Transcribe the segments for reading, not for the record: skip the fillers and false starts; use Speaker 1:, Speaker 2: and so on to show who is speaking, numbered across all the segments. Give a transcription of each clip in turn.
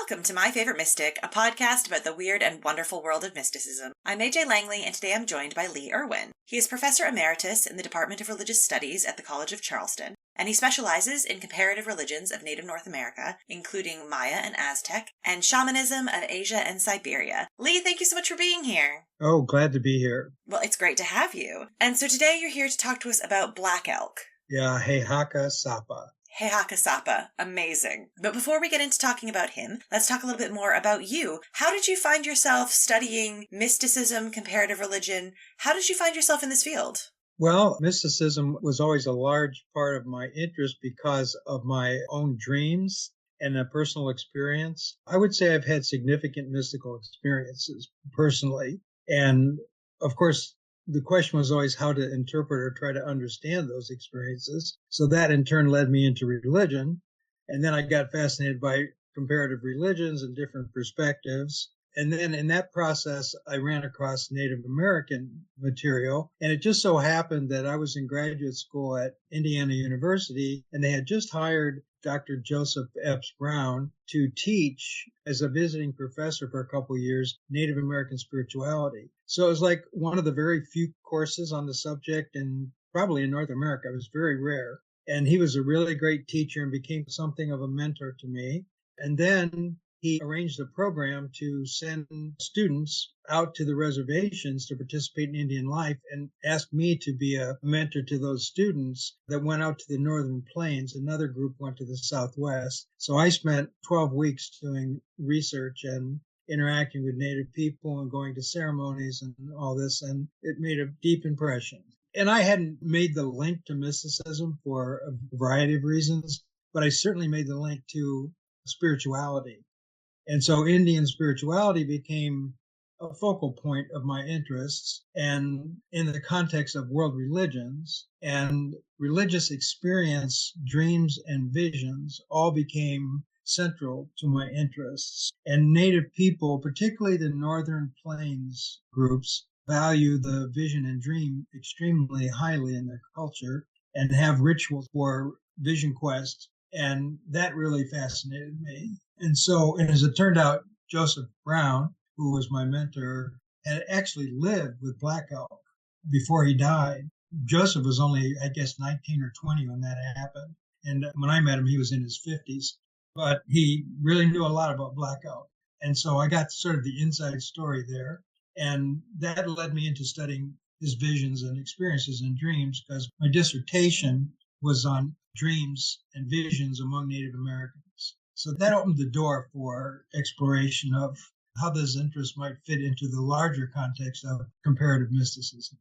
Speaker 1: Welcome to My Favorite Mystic, a podcast about the weird and wonderful world of mysticism. I'm AJ Langley, and today I'm joined by Lee Irwin. He is Professor Emeritus in the Department of Religious Studies at the College of Charleston, and he specializes in comparative religions of Native North America, including Maya and Aztec, and shamanism of Asia and Siberia. Lee, thank you so much for being here.
Speaker 2: Oh, glad to be here.
Speaker 1: Well, it's great to have you. And so today you're here to talk to us about Black Elk.
Speaker 2: Yeah, Heļáka Sápa.
Speaker 1: Heļáka Sápa. Amazing. But before we get into talking about him, let's talk a little bit more about you. How did you find yourself studying mysticism, comparative religion? How did you find yourself in this field?
Speaker 2: Well, mysticism was always a large part of my interest because of my own dreams and a personal experience. I would say I've had significant mystical experiences personally. And of course, the question was always how to interpret or try to understand those experiences. So that in turn led me into religion. And then I got fascinated by comparative religions and different perspectives. And then in that process, I ran across Native American material. And it just so happened that I was in graduate school at Indiana University, and they had just hired Dr. Joseph Epps Brown to teach as a visiting professor for a couple of years, Native American spirituality. So it was like one of the very few courses on the subject, and probably in North America. It was very rare. And he was a really great teacher and became something of a mentor to me. And then he arranged a program to send students out to the reservations to participate in Indian life and asked me to be a mentor to those students that went out to the northern plains. Another group went to the southwest. So I spent 12 weeks doing research and interacting with Native people and going to ceremonies and all this, and it made a deep impression. And I hadn't made the link to mysticism for a variety of reasons, but I certainly made the link to spirituality. And so Indian spirituality became a focal point of my interests. And in the context of world religions and religious experience, dreams and visions all became central to my interests. And Native people, particularly the Northern Plains groups, value the vision and dream extremely highly in their culture and have rituals for vision quest. And that really fascinated me. And so, and as it turned out, Joseph Brown, who was my mentor, had actually lived with Black Elk before he died. Joseph was only, I guess, 19 or 20 when that happened. And when I met him, he was in his 50s. But he really knew a lot about Black Elk. And so I got sort of the inside story there. And that led me into studying his visions and experiences and dreams, because my dissertation was on dreams and visions among Native Americans. So that opened the door for exploration of how this interest might fit into the larger context of comparative mysticism.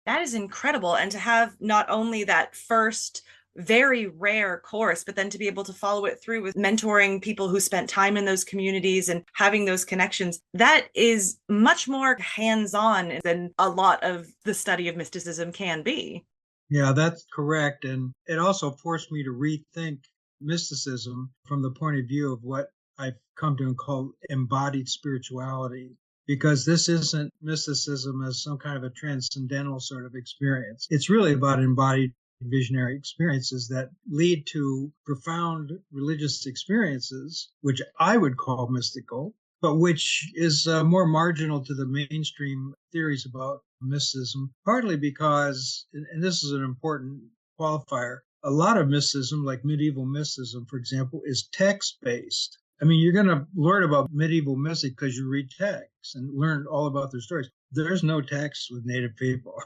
Speaker 1: That is incredible. And to have not only that first very rare course, but then to be able to follow it through with mentoring people who spent time in those communities and having those connections, that is much more hands-on than a lot of the study of mysticism can be.
Speaker 2: Yeah, that's correct. And it also forced me to rethink mysticism from the point of view of what I've come to call embodied spirituality, because this isn't mysticism as some kind of a transcendental sort of experience. It's really about embodied visionary experiences that lead to profound religious experiences, which I would call mystical, but which is more marginal to the mainstream theories about mysticism, partly because, and this is an important qualifier, a lot of mysticism, like medieval mysticism, for example, is text-based. I mean, you're going to learn about medieval mystic because you read texts and learn all about their stories. There's no text with Native people.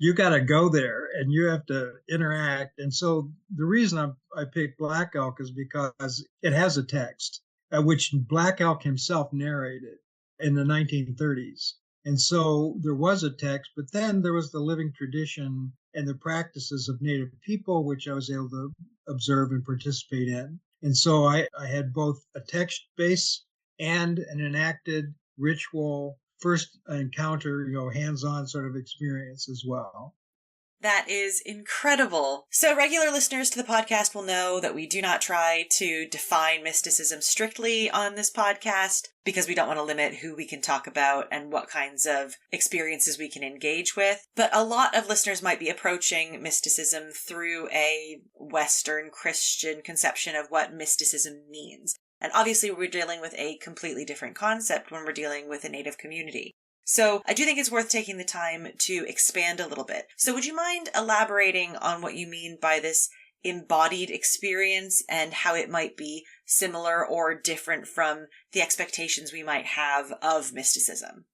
Speaker 2: You got to go there and you have to interact. And so the reason I picked Black Elk is because it has a text, which Black Elk himself narrated in the 1930s. And so there was a text, but then there was the living tradition and the practices of Native people, which I was able to observe and participate in. And so I had both a text base and an enacted ritual first encounter, hands-on sort of experience as well.
Speaker 1: That is incredible. So regular listeners to the podcast will know that we do not try to define mysticism strictly on this podcast because we don't want to limit who we can talk about and what kinds of experiences we can engage with. But a lot of listeners might be approaching mysticism through a Western Christian conception of what mysticism means. And obviously we're dealing with a completely different concept when we're dealing with a Native community. So I do think it's worth taking the time to expand a little bit. So would you mind elaborating on what you mean by this embodied experience and how it might be similar or different from the expectations we might have of mysticism?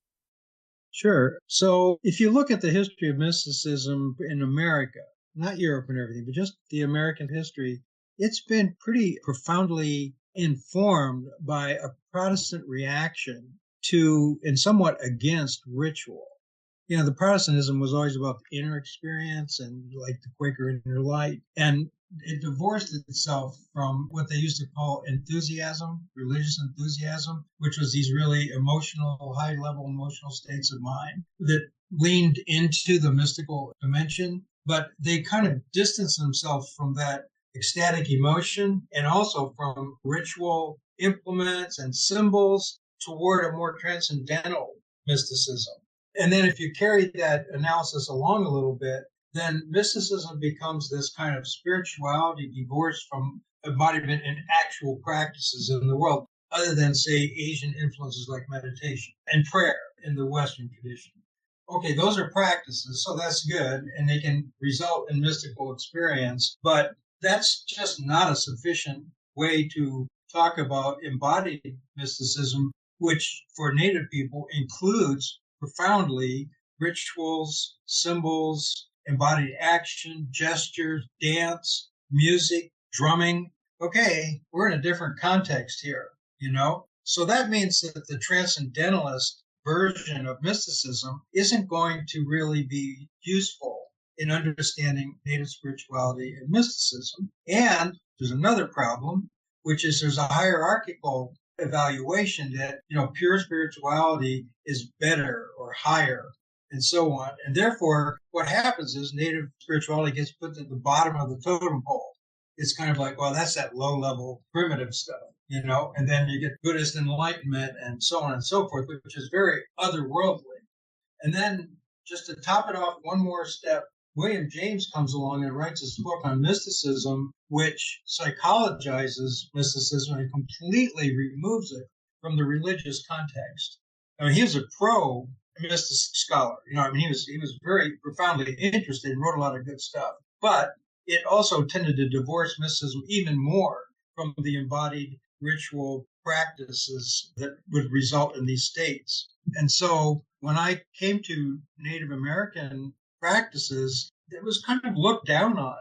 Speaker 2: Sure. So if you look at the history of mysticism in America, not Europe and everything, but just the American history, it's been pretty profoundly informed by a Protestant reaction to and somewhat against ritual. The Protestantism was always about the inner experience and like the Quaker inner light. And it divorced itself from what they used to call enthusiasm, religious enthusiasm, which was these really emotional, high level emotional states of mind that leaned into the mystical dimension. But they kind of distanced themselves from that ecstatic emotion and also from ritual implements and symbols toward a more transcendental mysticism. And then if you carry that analysis along a little bit, then mysticism becomes this kind of spirituality divorced from embodiment in actual practices in the world, other than, say, Asian influences like meditation and prayer in the Western tradition. Okay, those are practices, so that's good, and they can result in mystical experience, but that's just not a sufficient way to talk about embodied mysticism, which for Native people includes profoundly rituals, symbols, embodied action, gestures, dance, music, drumming. Okay, we're in a different context here, So that means that the transcendentalist version of mysticism isn't going to really be useful in understanding Native spirituality and mysticism. And there's another problem, which is there's a hierarchical evaluation that, pure spirituality is better or higher and so on. And therefore, what happens is Native spirituality gets put at the bottom of the totem pole. It's kind of like, well, that's that low level primitive stuff, and then you get Buddhist enlightenment and so on and so forth, which is very otherworldly. And then just to top it off one more step, William James comes along and writes this book on mysticism, which psychologizes mysticism and completely removes it from the religious context. I mean, he was a pro mystic scholar. He was very profoundly interested and wrote a lot of good stuff. But it also tended to divorce mysticism even more from the embodied ritual practices that would result in these states. And so when I came to Native American practices, it was kind of looked down on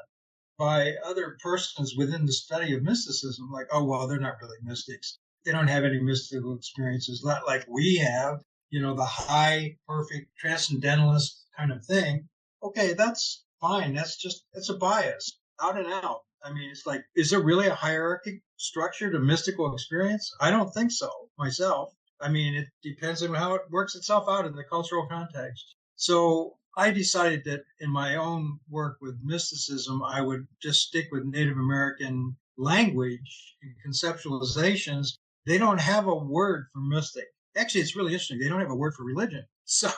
Speaker 2: by other persons within the study of mysticism, like, oh, well, they're not really mystics. They don't have any mystical experiences, not like we have, the high, perfect, transcendentalist kind of thing. Okay, that's fine. It's a bias, out and out. I mean, it's like, is there really a hierarchy structure to mystical experience? I don't think so myself. I mean, it depends on how it works itself out in the cultural context. So I decided that in my own work with mysticism, I would just stick with Native American language and conceptualizations. They don't have a word for mystic. Actually, it's really interesting. They don't have a word for religion. So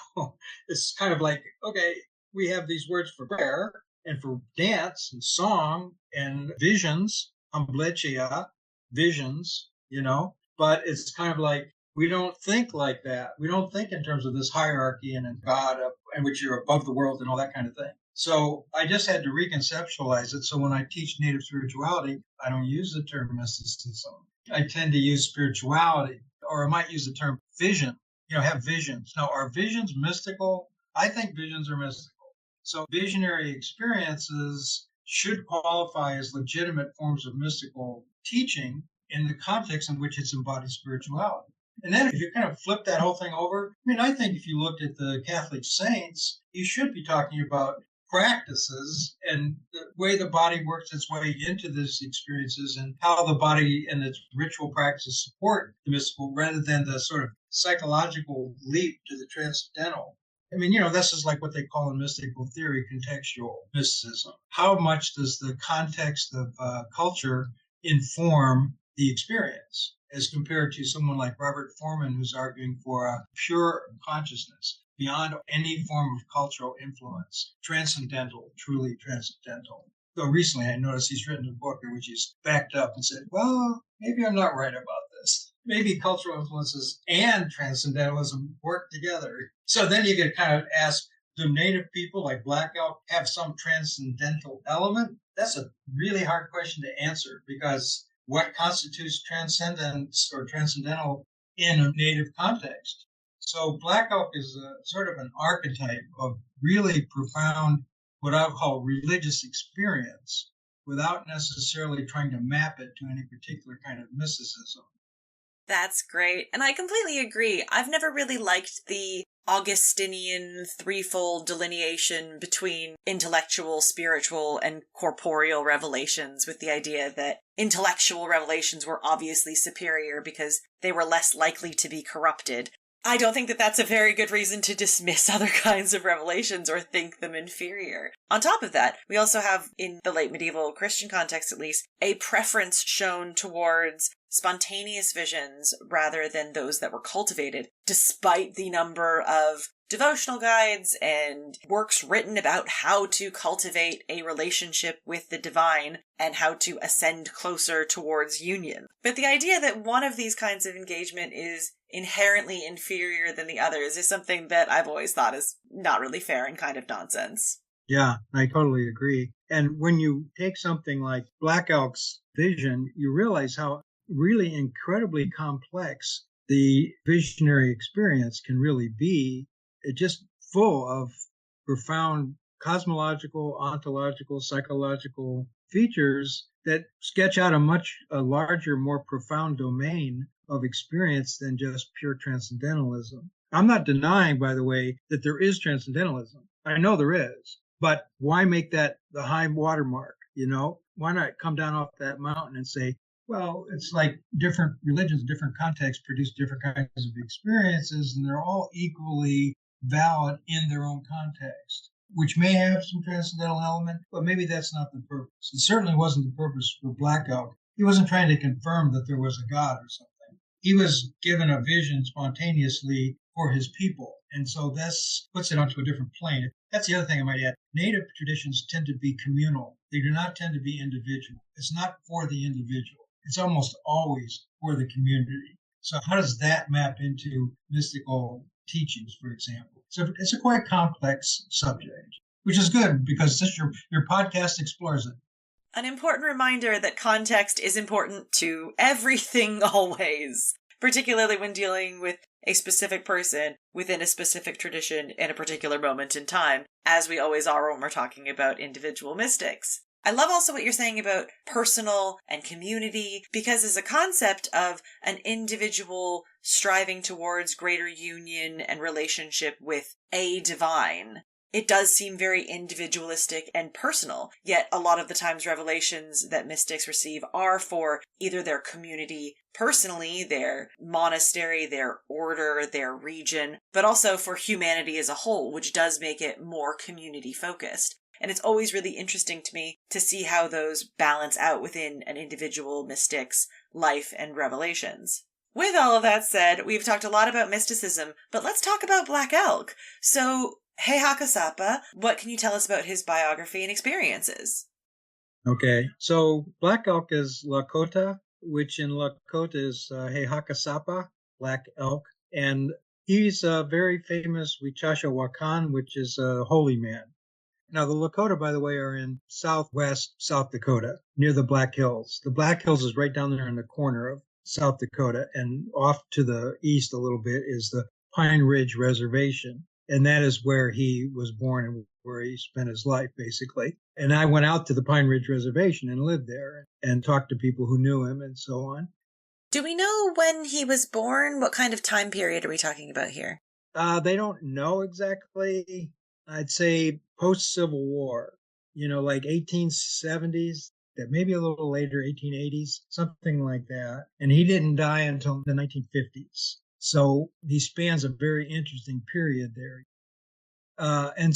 Speaker 2: it's kind of like, okay, we have these words for prayer and for dance and song and visions, ambletia, visions, but it's kind of like, we don't think like that. We don't think in terms of this hierarchy and in God in which you're above the world and all that kind of thing. So I just had to reconceptualize it. So when I teach Native spirituality, I don't use the term mysticism. I tend to use spirituality, or I might use the term vision, have visions. Now, are visions mystical? I think visions are mystical. So visionary experiences should qualify as legitimate forms of mystical teaching in the context in which it's embodied spirituality. And then if you kind of flip that whole thing over, I think if you looked at the Catholic saints, you should be talking about practices and the way the body works its way into these experiences and how the body and its ritual practices support the mystical rather than the sort of psychological leap to the transcendental. This is like what they call in mystical theory contextual mysticism. How much does the context of culture inform the experience as compared to someone like Robert Foreman, who's arguing for a pure consciousness beyond any form of cultural influence, transcendental, truly transcendental. Though recently I noticed he's written a book in which he's backed up and said, well, maybe I'm not right about this. Maybe cultural influences and transcendentalism work together. So then you can kind of ask, do native people like Black Elk have some transcendental element? That's a really hard question to answer, because what constitutes transcendence or transcendental in a native context? So Black Elk is a sort of an archetype of really profound, what I would call religious experience, without necessarily trying to map it to any particular kind of mysticism.
Speaker 1: That's great. And I completely agree. I've never really liked the Augustinian threefold delineation between intellectual, spiritual, and corporeal revelations, with the idea that intellectual revelations were obviously superior because they were less likely to be corrupted. I don't think that that's a very good reason to dismiss other kinds of revelations or think them inferior. On top of that, we also have, in the late medieval Christian context at least, a preference shown towards spontaneous visions rather than those that were cultivated, despite the number of devotional guides and works written about how to cultivate a relationship with the divine and how to ascend closer towards union. But the idea that one of these kinds of engagement is inherently inferior than the others is something that I've always thought is not really fair and kind of nonsense.
Speaker 2: Yeah, I totally agree. And when you take something like Black Elk's vision, you realize how really incredibly complex the visionary experience can really be. It's just full of profound cosmological, ontological, psychological features that sketch out a larger, more profound domain of experience than just pure transcendentalism. I'm not denying, by the way, that there is transcendentalism. I know there is, but why make that the high watermark? Why not come down off that mountain and say, well, it's like different religions, different contexts produce different kinds of experiences, and they're all equally valid in their own context, which may have some transcendental element, but maybe that's not the purpose. It certainly wasn't the purpose for Black Elk. He wasn't trying to confirm that there was a God or something. He was given a vision spontaneously for his people, and so this puts it onto a different plane. That's the other thing I might add. Native traditions tend to be communal. They do not tend to be individual. It's not for the individual. It's almost always for the community. So how does that map into mystical teachings, for example? So it's a quite complex subject, which is good because your podcast explores it.
Speaker 1: An important reminder that context is important to everything always, particularly when dealing with a specific person within a specific tradition in a particular moment in time, as we always are when we're talking about individual mystics. I love also what you're saying about personal and community, because as a concept of an individual striving towards greater union and relationship with a divine, it does seem very individualistic and personal, yet a lot of the times revelations that mystics receive are for either their community personally, their monastery, their order, their region, but also for humanity as a whole, which does make it more community focused. And it's always really interesting to me to see how those balance out within an individual mystic's life and revelations. With all of that said, we've talked a lot about mysticism, but let's talk about Black Elk. So, Heļáka Sápa, what can you tell us about his biography and experiences?
Speaker 2: Okay, so Black Elk is Lakota, which in Lakota is Heļáka Sápa, Black Elk, and he's a very famous Heļáka, which is a holy man. Now, the Lakota, by the way, are in southwest South Dakota, near the Black Hills. The Black Hills is right down there in the corner of South Dakota, and off to the east a little bit is the Pine Ridge Reservation. And that is where he was born and where he spent his life, basically. And I went out to the Pine Ridge Reservation and lived there and talked to people who knew him and so on.
Speaker 1: Do we know when he was born? What kind of time period are we talking about here?
Speaker 2: They don't know exactly. I'd say post-Civil War, like 1870s, that maybe a little later, 1880s, something like that. And he didn't die until the 1950s. So he spans a very interesting period there. And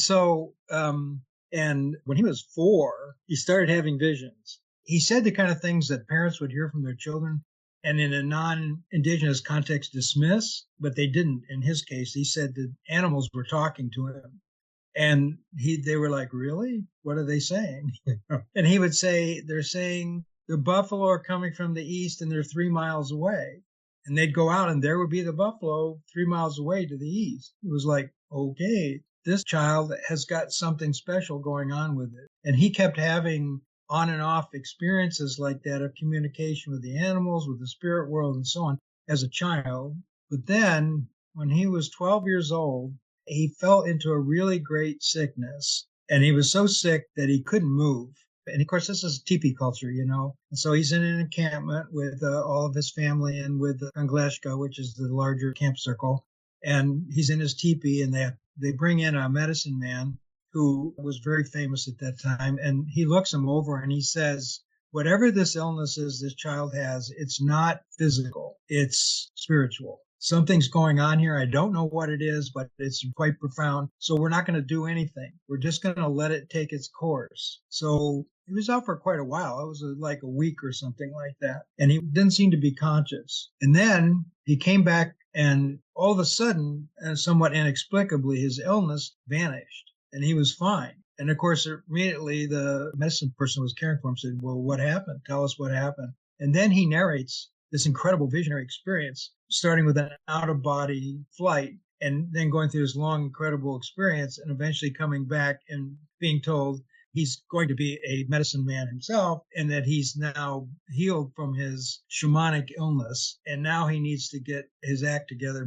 Speaker 2: when he was 4, he started having visions. He said the kind of things that parents would hear from their children and in a non-indigenous context dismiss, but they didn't. In his case, he said that animals were talking to him. And they were like, really? What are they saying? And he would say, they're saying the buffalo are coming from the east and they're 3 miles away. And they'd go out and there would be the buffalo 3 miles away to the east. It was like, okay, this child has got something special going on with it. And he kept having on and off experiences like that of communication with the animals, with the spirit world, and so on as a child. But then when he was 12 years old, he fell into a really great sickness. And he was so sick that he couldn't move. And of course, this is teepee culture, you know. And so he's in an encampment with all of his family and with Angleshka, which is the larger camp circle. And he's in his teepee, and they bring in a medicine man who was very famous at that time. And he looks him over and he says, whatever this illness is this child has, it's not physical, it's spiritual. Something's going on here. I don't know what it is, but it's quite profound. So we're not going to do anything. We're just going to let it take its course. So he was out for quite a while. It was like a week or something like that. And he didn't seem to be conscious. And then he came back and all of a sudden, and somewhat inexplicably, his illness vanished and he was fine. And of course, immediately the medicine person who was caring for him said, well, what happened? Tell us what happened. And then he narrates this incredible visionary experience, starting with an out-of-body flight and then going through this long, incredible experience and eventually coming back and being told he's going to be a medicine man himself and that he's now healed from his shamanic illness. And now he needs to get his act together,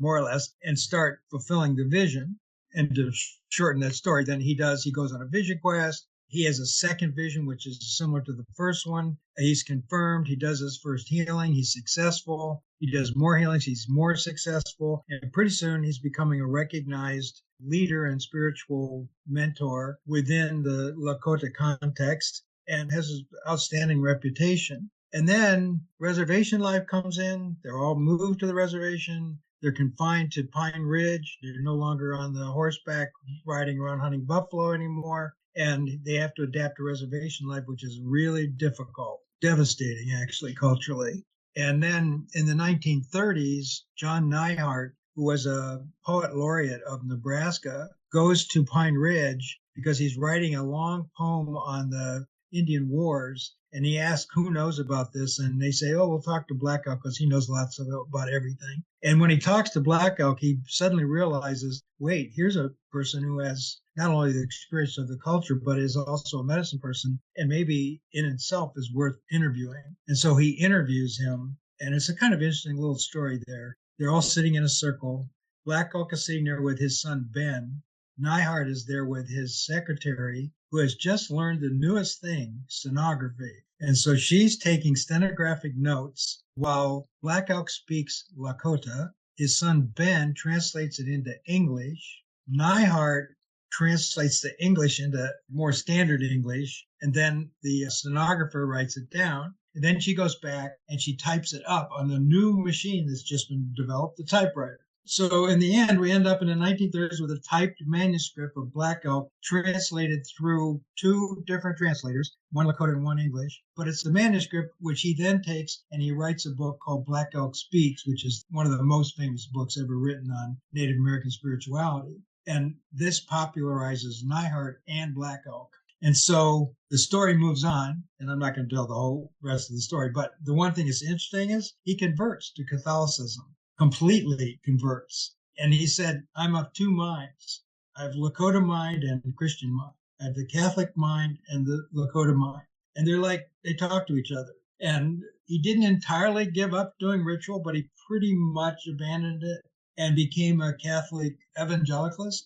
Speaker 2: more or less, and start fulfilling the vision. And to shorten that story, then he goes on a vision quest. He has a second vision, which is similar to the first one. He's confirmed. He does his first healing. He's successful. He does more healings. He's more successful. And pretty soon he's becoming a recognized leader and spiritual mentor within the Lakota context and has an outstanding reputation. And then reservation life comes in. They're all moved to the reservation. They're confined to Pine Ridge. They're no longer on the horseback riding around hunting buffalo anymore. And they have to adapt to reservation life, which is really difficult, devastating, actually, culturally. And then in the 1930s, John Neihardt, who was a poet laureate of Nebraska, goes to Pine Ridge because he's writing a long poem on the Indian Wars. And he asks who knows about this. And they say, oh, we'll talk to Black Elk because he knows lots about everything. And when he talks to Black Elk, he suddenly realizes, wait, here's a person who has not only the experience of the culture, but is also a medicine person and maybe in itself is worth interviewing. And so he interviews him. And it's a kind of interesting little story there. They're all sitting in a circle. Black Elk is sitting there with his son, Ben. Neihardt is there with his secretary, who has just learned the newest thing, stenography. And so she's taking stenographic notes while Black Elk speaks Lakota. His son, Ben, translates it into English. Neihardt translates the English into more standard English. And then the stenographer writes it down. And then she goes back and she types it up on the new machine that's just been developed, the typewriter. So in the end, we end up in the 1930s with a typed manuscript of Black Elk translated through two different translators, one Lakota and one English. But it's the manuscript which he then takes and he writes a book called Black Elk Speaks, which is one of the most famous books ever written on Native American spirituality. And this popularizes Neihardt and Black Elk. And so the story moves on, and I'm not going to tell the whole rest of the story, but the one thing that's interesting is he converts to Catholicism, completely converts. And he said, I'm of two minds. I have Lakota mind and Christian mind. I have the Catholic mind and the Lakota mind. And they're like, they talk to each other. And he didn't entirely give up doing ritual, but he pretty much abandoned it and became a Catholic evangelicalist,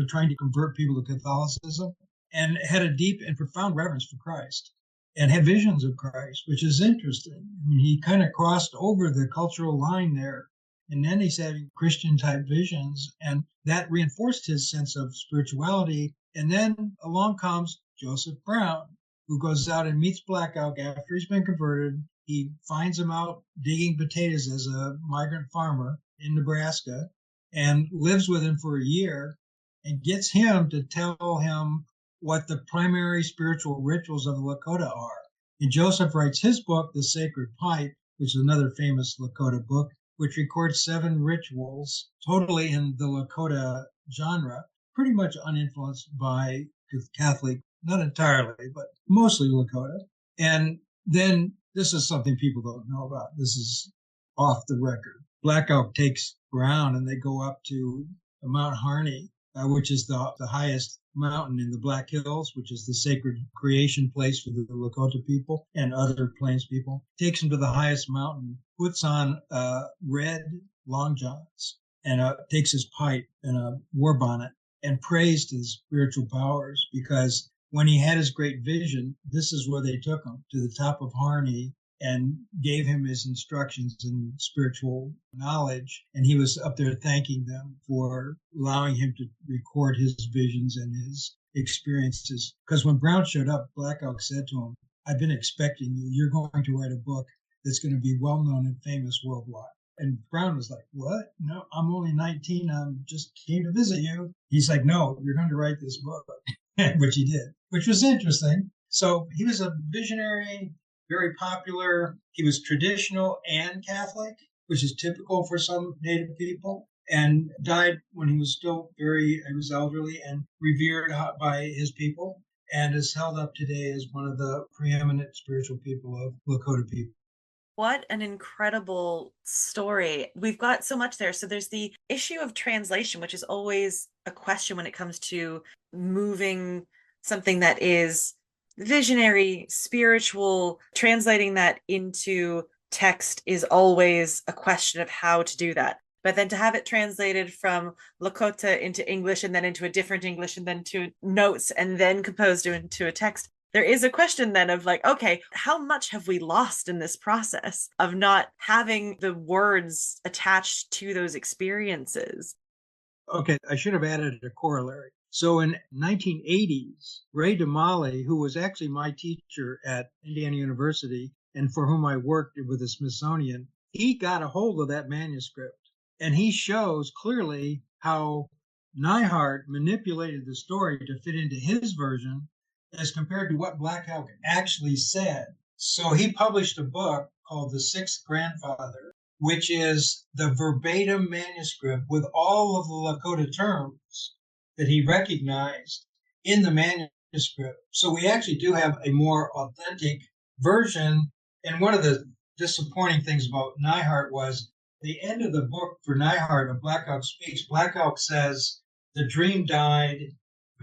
Speaker 2: trying to convert people to Catholicism, and had a deep and profound reverence for Christ and had visions of Christ, which is interesting. I mean, he kind of crossed over the cultural line there. And then he's having Christian type visions, and that reinforced his sense of spirituality. And then along comes Joseph Brown, who goes out and meets Black Elk after he's been converted. He finds him out digging potatoes as a migrant farmer in Nebraska and lives with him for a year and gets him to tell him what the primary spiritual rituals of the Lakota are. And Joseph writes his book, The Sacred Pipe, which is another famous Lakota book, which records 7 rituals, totally in the Lakota genre, pretty much uninfluenced by the Catholic, not entirely, but mostly Lakota. And then this is something people don't know about. This is off the record. Black Elk takes ground and they go up to Mount Harney, which is the highest mountain in the Black Hills, which is the sacred creation place for the Lakota people and other Plains people. Takes him to the highest mountain, puts on red long johns, and takes his pipe and a war bonnet and prays to the spiritual powers, because when he had his great vision, this is where they took him, to the top of Harney, and gave him his instructions and spiritual knowledge. And he was up there thanking them for allowing him to record his visions and his experiences. Because when Brown showed up, Black Elk said to him, "I've been expecting you. You're going to write a book that's going to be well known and famous worldwide." And Brown was like, "What? No, I'm only 19. I'm just came to visit you." He's like, "No, you're going to write this book," which he did, which was interesting. So he was a visionary, very popular. He was traditional and Catholic, which is typical for some Native people, and died when he was still he was elderly and revered by his people, and is held up today as one of the preeminent spiritual people of Lakota people.
Speaker 1: What an incredible story. We've got so much there. So there's the issue of translation, which is always a question when it comes to moving something that is visionary, spiritual. Translating that into text is always a question of how to do that. But then to have it translated from Lakota into English and then into a different English and then to notes and then composed into a text, there is a question then of like, okay, how much have we lost in this process of not having the words attached to those experiences?
Speaker 2: Okay, I should have added a corollary. So in 1980s, Ray DeMolay, who was actually my teacher at Indiana University and for whom I worked with the Smithsonian, he got a hold of that manuscript. And he shows clearly how Neihardt manipulated the story to fit into his version as compared to what Black Elk actually said. So he published a book called The Sixth Grandfather, which is the verbatim manuscript with all of the Lakota terms that he recognized in the manuscript. So we actually do have a more authentic version. And one of the disappointing things about Neihardt was the end of the book for Neihardt of Black Elk Speaks. Black Elk says, "The dream died,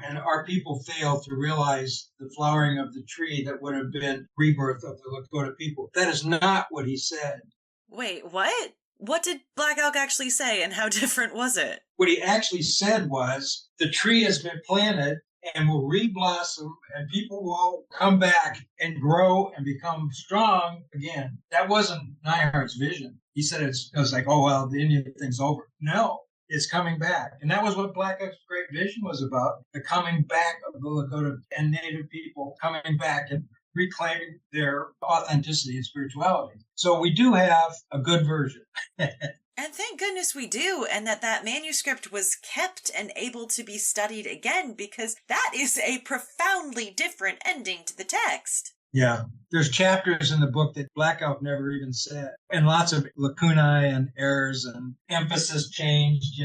Speaker 2: and our people failed to realize the flowering of the tree that would have been rebirth of the Lakota people." That is not what he said.
Speaker 1: Wait, what? What did Black Elk actually say, and how different was it?
Speaker 2: What he actually said was, the tree has been planted and will reblossom, and people will come back and grow and become strong again. That wasn't Neihardt's vision. He said it was like, oh, well, the Indian thing's over. No, it's coming back. And that was what Black Elk's great vision was about, the coming back of the Lakota and Native people coming back and reclaiming their authenticity and spirituality. So we do have a good version.
Speaker 1: And thank goodness we do, and that manuscript was kept and able to be studied again, because that is a profoundly different ending to the text.
Speaker 2: Yeah, there's chapters in the book that Black Elk never even said, and lots of lacunae and errors and emphasis changed,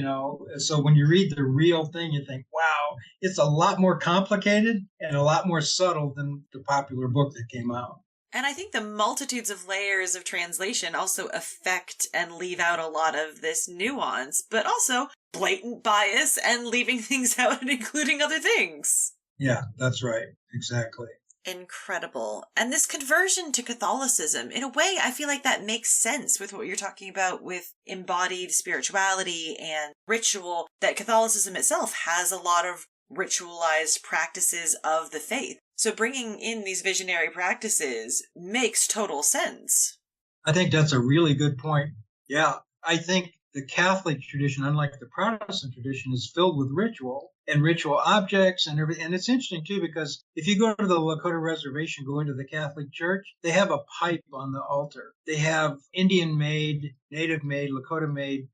Speaker 2: So when you read the real thing, you think, wow, it's a lot more complicated and a lot more subtle than the popular book that came out.
Speaker 1: And I think the multitudes of layers of translation also affect and leave out a lot of this nuance, but also blatant bias and leaving things out and including other things.
Speaker 2: Yeah, that's right. Exactly.
Speaker 1: Incredible. And this conversion to Catholicism, in a way, I feel like that makes sense with what you're talking about with embodied spirituality and ritual, that Catholicism itself has a lot of ritualized practices of the faith. So bringing in these visionary practices makes total sense.
Speaker 2: I think that's a really good point. Yeah, I think the Catholic tradition, unlike the Protestant tradition, is filled with ritual and ritual objects and everything. And it's interesting, too, because if you go to the Lakota reservation, go into the Catholic Church, they have a pipe on the altar. They have Indian-made, Native-made, Lakota-made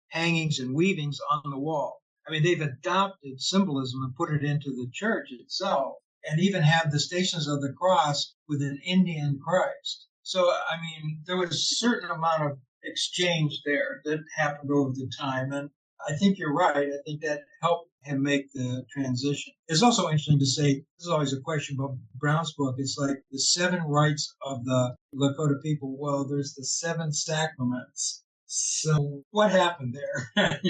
Speaker 2: hangings and weavings on the wall. I mean, they've adopted symbolism and put it into the church itself, and even have the Stations of the Cross with an Indian Christ. So, I mean, there was a certain amount of exchange there that happened over the time. And I think you're right. I think that helped him make the transition. It's also interesting to say, this is always a question about Brown's book. It's like the 7 rights of the Lakota people. Well, there's the 7 sacraments. So what happened there?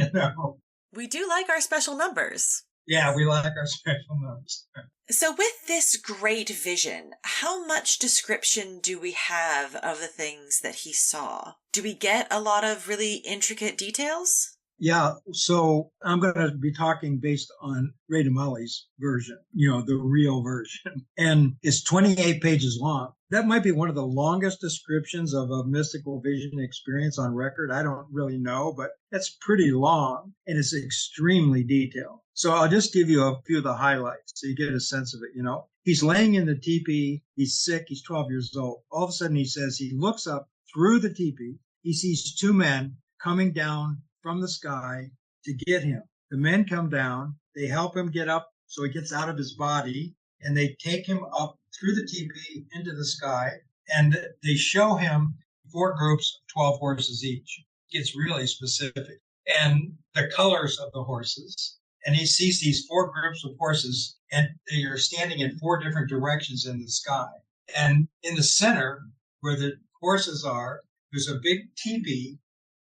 Speaker 1: We do like our special numbers.
Speaker 2: Yeah, we like our special numbers.
Speaker 1: So with this great vision, how much description do we have of the things that he saw? Do we get a lot of really intricate details?
Speaker 2: Yeah, so I'm going to be talking based on Ray DeMolly's version, the real version. And it's 28 pages long. That might be one of the longest descriptions of a mystical vision experience on record. I don't really know, but that's pretty long and it's extremely detailed. So I'll just give you a few of the highlights so you get a sense of it. He's laying in the teepee. He's sick. He's 12 years old. All of a sudden, he says he looks up through the teepee. He sees 2 men coming down from the sky to get him. The men come down, they help him get up so he gets out of his body, and they take him up through the teepee into the sky, and they show him 4 groups of 12 horses each. It gets really specific. And the colors of the horses. And he sees these 4 groups of horses, and they are standing in 4 different directions in the sky. And in the center, where the horses are, there's a big teepee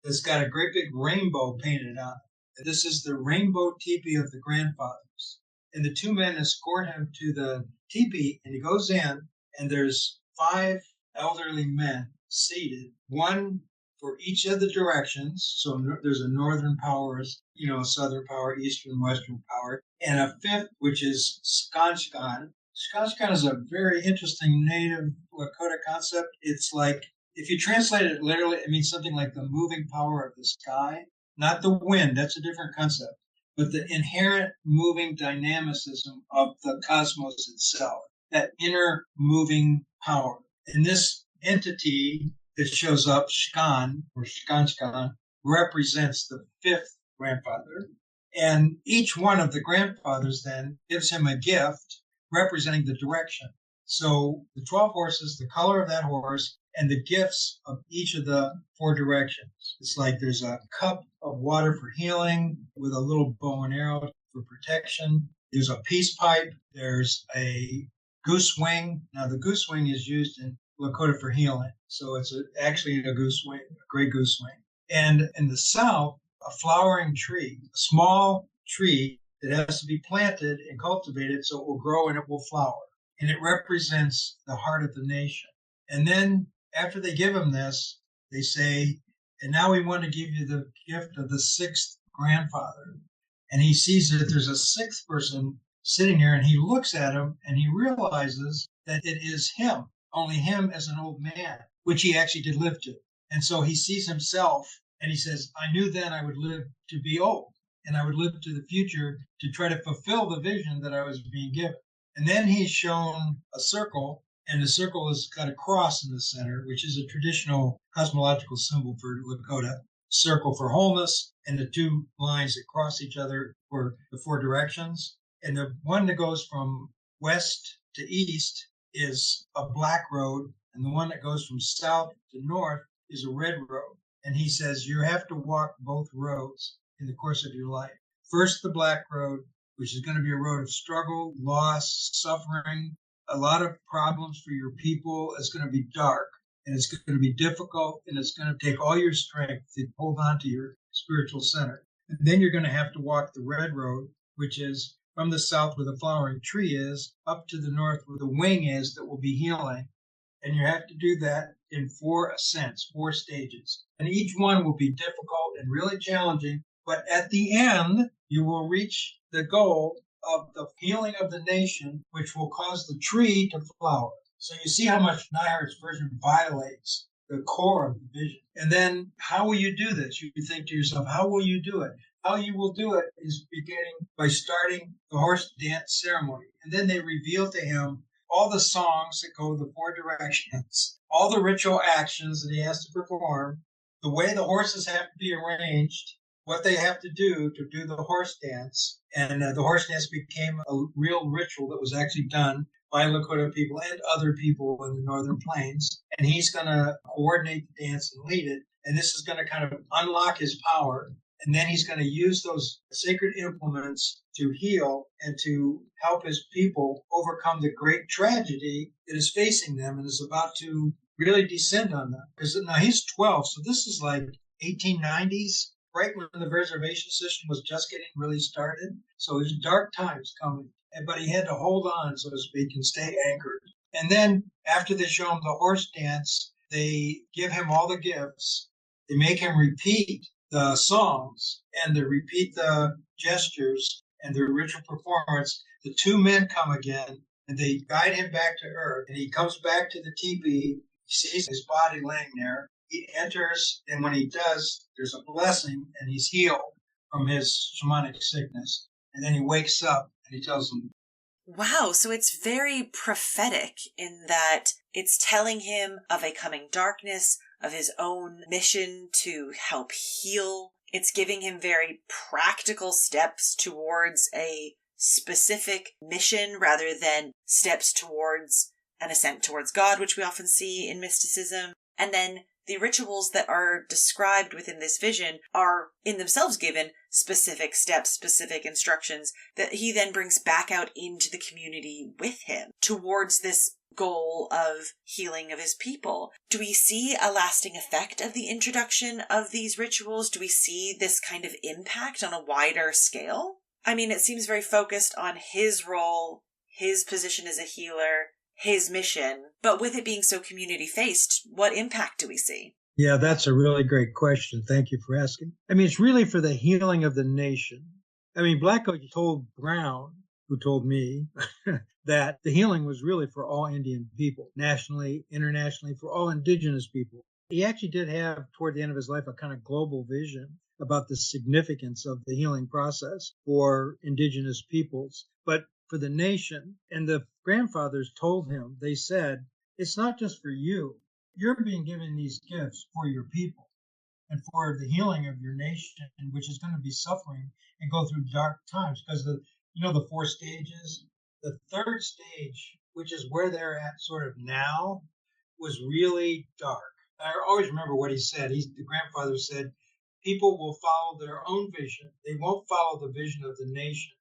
Speaker 2: that's got a great big rainbow painted on it. This is the rainbow teepee of the grandfathers. And the 2 men escort him to the teepee, and he goes in, and there's 5 elderly men seated, 1 for each of the directions. So there's a northern power, a southern power, eastern, western power, and a 5th, which is Skanshkan. Skanshkan is a very interesting native Lakota concept. It's like, if you translate it literally, it means something like the moving power of the sky, not the wind. That's a different concept, but the inherent moving dynamicism of the cosmos itself, that inner moving power. And this entity that shows up, Shkan or Shkanshkan, represents the 5th grandfather. And each one of the grandfathers then gives him a gift representing the direction. So the 12 horses, the color of that horse, and the gifts of each of the 4 directions. It's like there's a cup of water for healing with a little bow and arrow for protection. There's a peace pipe. There's a goose wing. Now, the goose wing is used in Lakota for healing. So it's actually a goose wing, a gray goose wing. And in the south, a flowering tree, a small tree that has to be planted and cultivated so it will grow and it will flower. And it represents the heart of the nation. And then after they give him this, they say, and now we want to give you the gift of the 6th grandfather. And he sees that there's a 6th person sitting here, and he looks at him and he realizes that it is him, only him as an old man, which he actually did live to. And so he sees himself and he says, I knew then I would live to be old, and I would live to the future to try to fulfill the vision that I was being given. And then he's shown a circle, and the circle has got a cross in the center, which is a traditional cosmological symbol for Lakota. Circle for wholeness, and the 2 lines that cross each other for the 4 directions. And the one that goes from west to east is a black road, and the one that goes from south to north is a red road. And he says you have to walk both roads in the course of your life. First, the black road, which is going to be a road of struggle, loss, suffering, a lot of problems for your people. It's going to be dark, and it's going to be difficult, and it's going to take all your strength to hold on to your spiritual center. And then you're going to have to walk the red road, which is from the south where the flowering tree is, up to the north where the wing is that will be healing. And you have to do that in 4 ascents, 4 stages. And each one will be difficult and really challenging. But at the end, you will reach the goal of the healing of the nation, which will cause the tree to flower. So you see how much Neihart's version violates the core of the vision. And then how will you do this? You think to yourself, how will you do it? How you will do it is beginning by starting the horse dance ceremony. And then they reveal to him all the songs that go the 4 directions, all the ritual actions that he has to perform, the way the horses have to be arranged, what they have to do the horse dance. And the horse dance became a real ritual that was actually done by Lakota people and other people in the Northern Plains. And he's going to coordinate the dance and lead it. And this is going to kind of unlock his power. And then he's going to use those sacred implements to heal and to help his people overcome the great tragedy that is facing them and is about to really descend on them. Because now he's 12, so this is like 1890s, right when the reservation system was just getting really started. So there's dark times coming. But he had to hold on, so to speak, and stay anchored. And then after they show him the horse dance, they give him all the gifts. They make him repeat the songs and they repeat the gestures and the ritual performance. The two men come again and they guide him back to Earth. And he comes back to the teepee. He sees his body laying there. He enters, and when he does, there's a blessing, and he's healed from his shamanic sickness. And then he wakes up and he tells them.
Speaker 1: Wow, so it's very prophetic in that it's telling him of a coming darkness, of his own mission to help heal. It's giving him very practical steps towards a specific mission rather than steps towards an ascent towards God, which we often see in mysticism. And then the rituals that are described within this vision are in themselves given specific steps, specific instructions that he then brings back out into the community with him towards this goal of healing of his people. Do we see a lasting effect of the introduction of these rituals? Do we see this kind of impact on a wider scale? I mean, it seems very focused on his role, his position as a healer, his mission, but with it being so community-faced, what impact do we see?
Speaker 2: Yeah, that's a really great question. Thank you for asking. I mean, it's really for the healing of the nation. I mean, Blackout told Brown, who told me, that the healing was really for all Indian people, nationally, internationally, for all indigenous people. He actually did have, toward the end of his life, a kind of global vision about the significance of the healing process for indigenous peoples. But for the nation, and the grandfathers told him, they said, it's not just for you. You're being given these gifts for your people and for the healing of your nation, which is going to be suffering and go through dark times. Because the 4 stages, the third stage, which is where they're at sort of now, was really dark. I always remember what he said. The grandfather said, people will follow their own vision. They won't follow the vision of the nation.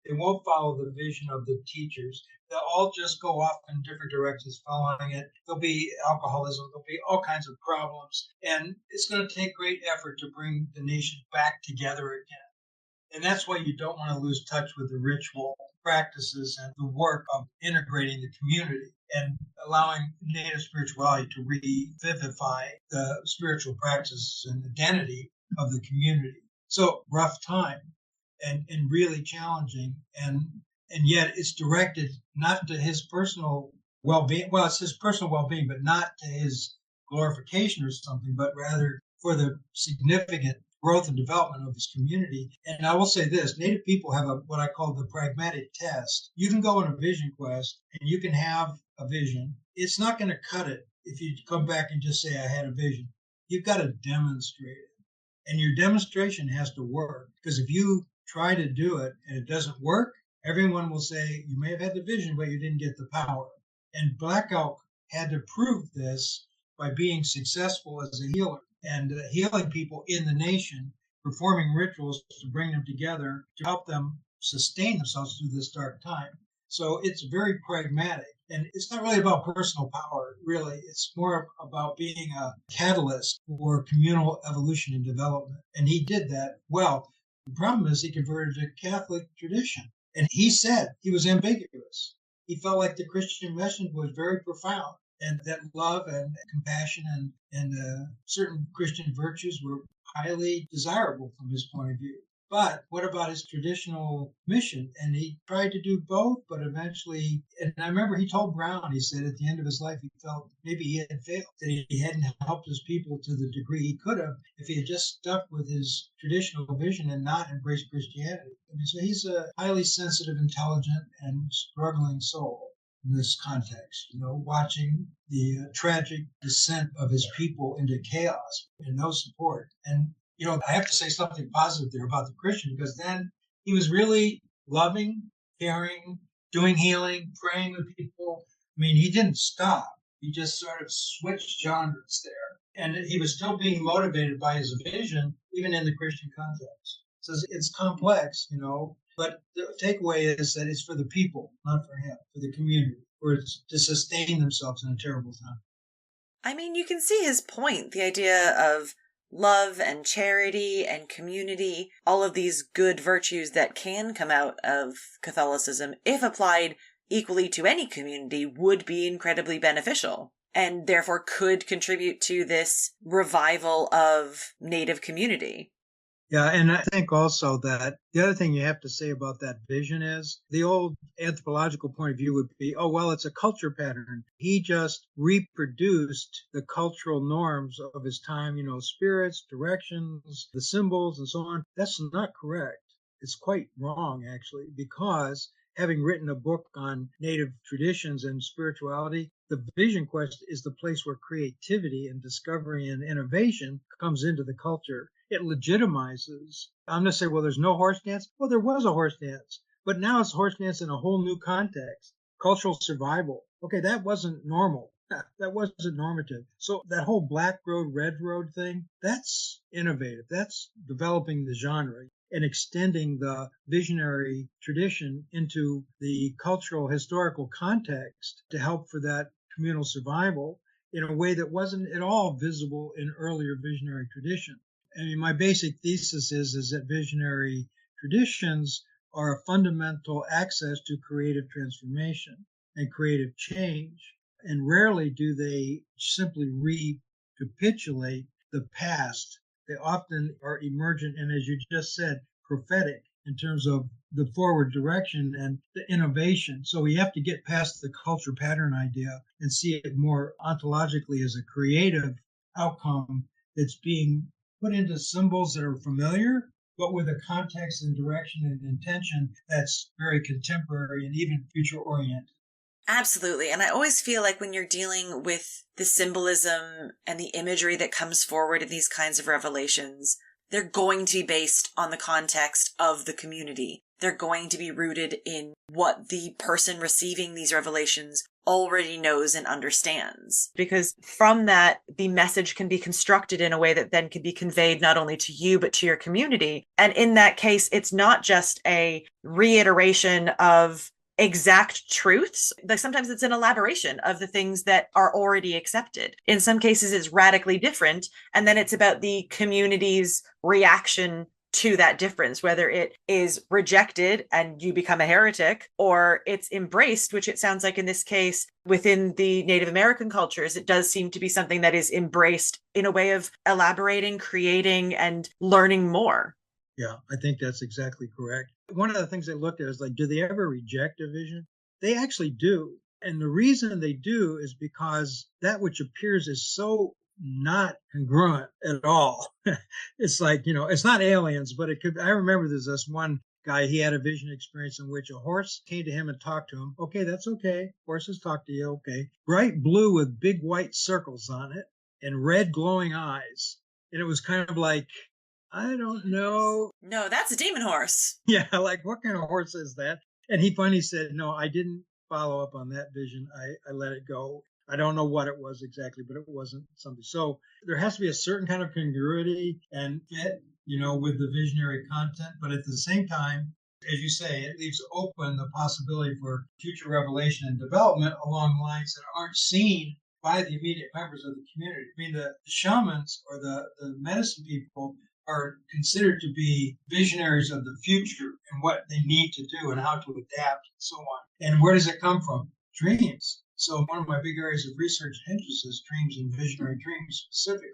Speaker 2: They won't follow the vision of the teachers. They'll all just go off in different directions following it. There'll be alcoholism. There'll be all kinds of problems. And it's going to take great effort to bring the nation back together again. And that's why you don't want to lose touch with the ritual practices and the work of integrating the community and allowing Native spirituality to revivify the spiritual practices and identity of the community. So rough time. And really challenging, and yet it's directed not to his personal well-being. Well, it's his personal well-being, but not to his glorification or something, but rather for the significant growth and development of his community. And I will say this, Native people have what I call the pragmatic test. You can go on a vision quest and you can have a vision. It's not going to cut it if you come back and just say, I had a vision. You've got to demonstrate it. And your demonstration has to work, because if you try to do it and it doesn't work, everyone will say, you may have had the vision, but you didn't get the power. And Black Elk had to prove this by being successful as a healer and healing people in the nation, performing rituals to bring them together to help them sustain themselves through this dark time. So it's very pragmatic. And it's not really about personal power, really. It's more about being a catalyst for communal evolution and development. And he did that well. The problem is he converted to Catholic tradition. And he said he was ambiguous. He felt like the Christian message was very profound, and that love and compassion and certain Christian virtues were highly desirable from his point of view. But what about his traditional mission? And he tried to do both, but eventually, and I remember he told Brown, he said at the end of his life, he felt maybe he had failed, that he hadn't helped his people to the degree he could have if he had just stuck with his traditional vision and not embraced Christianity. I mean, so he's a highly sensitive, intelligent, and struggling soul in this context, watching the tragic descent of his people into chaos and no support. And I have to say something positive there about the Christian, because then he was really loving, caring, doing healing, praying with people. I mean, he didn't stop. He just sort of switched genres there. And he was still being motivated by his vision, even in the Christian context. So it's complex, but the takeaway is that it's for the people, not for him, for the community, or it's to sustain themselves in a terrible time.
Speaker 1: I mean, you can see his point, the idea of love and charity and community, all of these good virtues that can come out of Catholicism, if applied equally to any community, would be incredibly beneficial, and therefore could contribute to this revival of Native community.
Speaker 2: Yeah, and I think also that the other thing you have to say about that vision is the old anthropological point of view would be, oh, well, it's a culture pattern. He just reproduced the cultural norms of his time, spirits, directions, the symbols, and so on. That's not correct. It's quite wrong, actually, because having written a book on Native traditions and spirituality, the Vision Quest is the place where creativity and discovery and innovation comes into the culture. It legitimizes. I'm going to say, well, there's no horse dance. Well, there was a horse dance, but now it's horse dance in a whole new context. Cultural survival. Okay, that wasn't normal. That wasn't normative. So that whole black road, red road thing, that's innovative. That's developing the genre and extending the visionary tradition into the cultural historical context to help for that communal survival in a way that wasn't at all visible in earlier visionary tradition. I mean, my basic thesis is that visionary traditions are a fundamental access to creative transformation and creative change. And rarely do they simply recapitulate the past. They often are emergent and, as you just said, prophetic in terms of the forward direction and the innovation. So we have to get past the culture pattern idea and see it more ontologically as a creative outcome that's being put into symbols that are familiar, but with a context and direction and intention that's very contemporary and even future oriented.
Speaker 1: Absolutely. And I always feel like when you're dealing with the symbolism and the imagery that comes forward in these kinds of revelations, they're going to be based on the context of the community. They're going to be rooted in what the person receiving these revelations already knows and understands. Because from that, the message can be constructed in a way that then can be conveyed not only to you, but to your community. And in that case, it's not just a reiteration of exact truths. Like sometimes it's an elaboration of the things that are already accepted. In some cases, it's radically different. And then it's about the community's reaction to that difference, whether it is rejected and you become a heretic, or it's embraced, which it sounds like in this case, within the Native American cultures, it does seem to be something that is embraced in a way of elaborating, creating, and learning more.
Speaker 2: Yeah, I think that's exactly correct. One of the things they looked at is like, do they ever reject a vision? They actually do. And the reason they do is because that which appears is so not congruent at all. It's like, it's not aliens, but it could. I remember there's this one guy, he had a vision experience in which a horse came to him and talked to him. Okay, that's okay. Horses talk to you. Okay. Bright blue with big white circles on it and red glowing eyes. And it was kind of like, I don't know.
Speaker 1: No, that's a demon horse.
Speaker 2: Yeah, like what kind of horse is that? And he finally said, no, I didn't follow up on that vision. I let it go. I don't know what it was exactly, but it wasn't something. So there has to be a certain kind of congruity and fit, with the visionary content. But at the same time, as you say, it leaves open the possibility for future revelation and development along lines that aren't seen by the immediate members of the community. I mean, the shamans or the medicine people are considered to be visionaries of the future and what they need to do and how to adapt and so on. And where does it come from? Dreams. So one of my big areas of research and interest is dreams and visionary dreams specifically.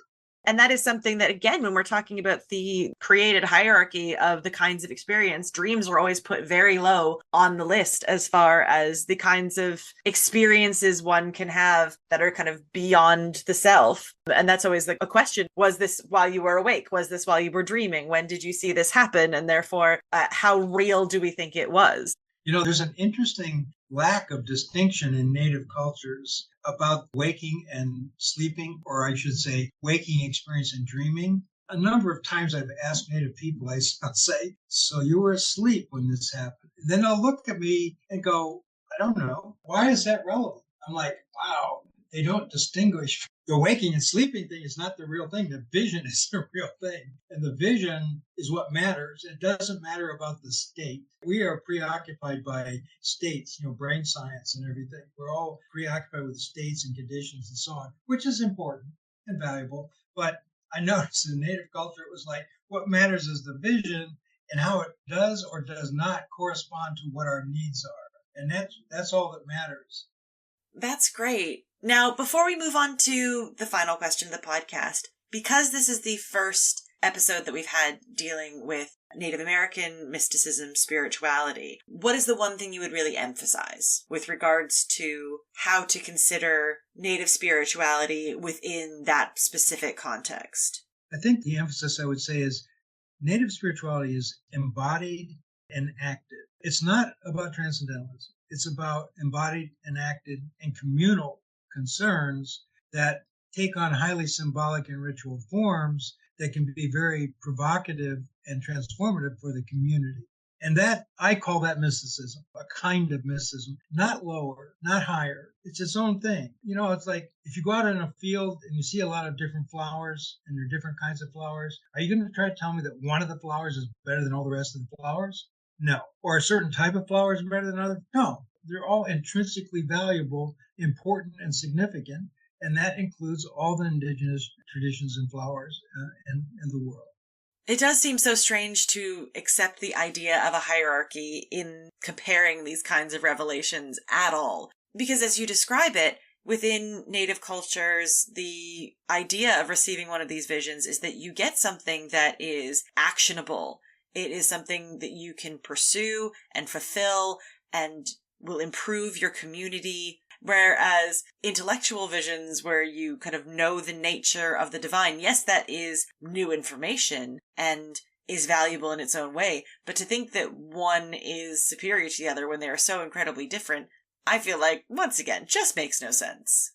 Speaker 1: And that is something that, again, when we're talking about the created hierarchy of the kinds of experience, dreams were always put very low on the list as far as the kinds of experiences one can have that are kind of beyond the self. And that's always like a question. Was this while you were awake? Was this while you were dreaming? When did you see this happen? And therefore, how real do we think it was?
Speaker 2: There's an interesting lack of distinction in Native cultures about waking and sleeping, or I should say, waking experience and dreaming. A number of times I've asked Native people, I'll say, so you were asleep when this happened. Then they'll look at me and go, I don't know. Why is that relevant? I'm like, wow, they don't distinguish. The waking and sleeping thing is not the real thing. The vision is the real thing. And the vision is what matters. It doesn't matter about the state. We are preoccupied by states, brain science and everything. We're all preoccupied with states and conditions and so on, which is important and valuable. But I noticed in native culture, it was like, what matters is the vision and how it does or does not correspond to what our needs are. And that's all that matters.
Speaker 1: That's great. Now, before we move on to the final question of the podcast, because this is the first episode that we've had dealing with Native American mysticism, spirituality, what is the one thing you would really emphasize with regards to how to consider Native spirituality within that specific context?
Speaker 2: I think the emphasis I would say is Native spirituality is embodied and active. It's not about transcendentalism. It's about embodied and acted and communal concerns that take on highly symbolic and ritual forms that can be very provocative and transformative for the community. And that, I call that mysticism, a kind of mysticism, not lower, not higher. It's its own thing. It's like if you go out in a field and you see a lot of different flowers and there are different kinds of flowers, are you going to try to tell me that one of the flowers is better than all the rest of the flowers? No. Or a certain type of flower is better than others? No. They're all intrinsically valuable, important, and significant. And that includes all the indigenous traditions and flowers in the world.
Speaker 1: It does seem so strange to accept the idea of a hierarchy in comparing these kinds of revelations at all. Because as you describe it, within Native cultures, the idea of receiving one of these visions is that you get something that is actionable. It is something that you can pursue and fulfill and will improve your community. Whereas intellectual visions where you kind of know the nature of the divine, yes, that is new information and is valuable in its own way. But to think that one is superior to the other when they are so incredibly different, I feel like, once again, just makes no sense.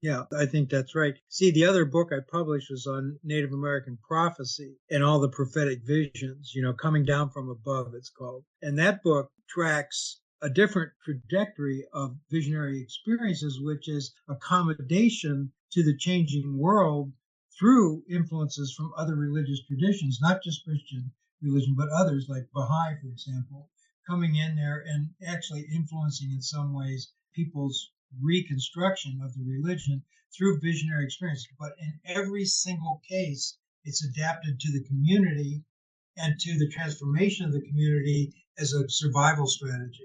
Speaker 2: Yeah, I think that's right. See, the other book I published was on Native American prophecy and all the prophetic visions, coming down from above, it's called. And that book tracks a different trajectory of visionary experiences, which is accommodation to the changing world through influences from other religious traditions, not just Christian religion, but others like Baha'i, for example, coming in there and actually influencing in some ways people's reconstruction of the religion through visionary experience. But in every single case, it's adapted to the community and to the transformation of the community as a survival strategy.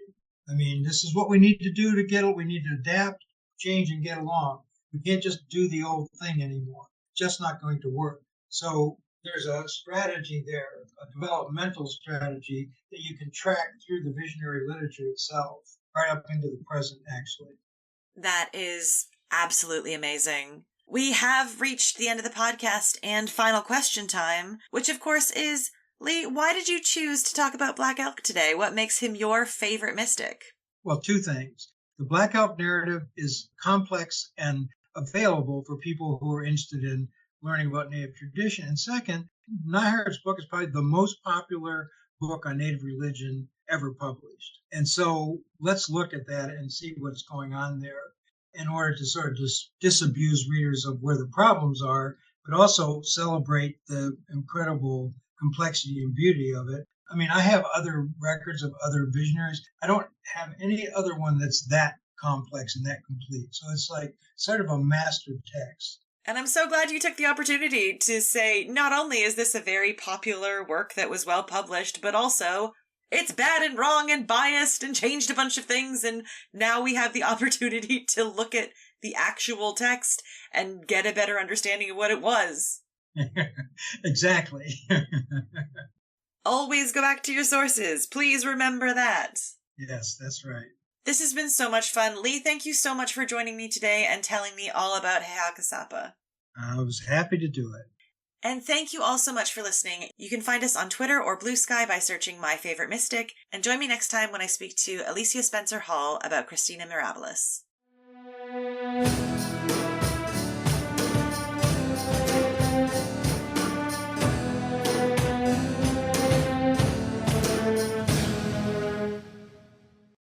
Speaker 2: I mean, this is what we need to do to get it. We need to adapt, change, and get along. We can't just do the old thing anymore. It's just not going to work. So there's a strategy there, a developmental strategy that you can track through the visionary literature itself, right up into the present, actually.
Speaker 1: That is absolutely amazing. We have reached the end of the podcast and final question time, which of course is, Lee, why did you choose to talk about Black Elk today? What makes him your favorite mystic?
Speaker 2: Well, two things. The Black Elk narrative is complex and available for people who are interested in learning about Native tradition. And second, Neihart's book is probably the most popular book on Native religion ever published. And so let's look at that and see what's going on there in order to sort of disabuse readers of where the problems are, but also celebrate the incredible complexity and beauty of it. I mean, I have other records of other visionaries. I don't have any other one that's that complex and that complete. So it's like sort of a master text.
Speaker 1: And I'm so glad you took the opportunity to say, not only is this a very popular work that was well published, but also it's bad and wrong and biased and changed a bunch of things. And now we have the opportunity to look at the actual text and get a better understanding of what it was.
Speaker 2: Exactly.
Speaker 1: Always go back to your sources. Please remember that.
Speaker 2: Yes, that's right.
Speaker 1: This has been so much fun. Lee, thank you so much for joining me today and telling me all about Heļáka Sápa.
Speaker 2: I was happy to do it.
Speaker 1: And thank you all so much for listening. You can find us on Twitter or Blue Sky by searching My Favorite Mystic, and join me next time when I speak to Alicia Spencer Hall about Christina Mirabilis.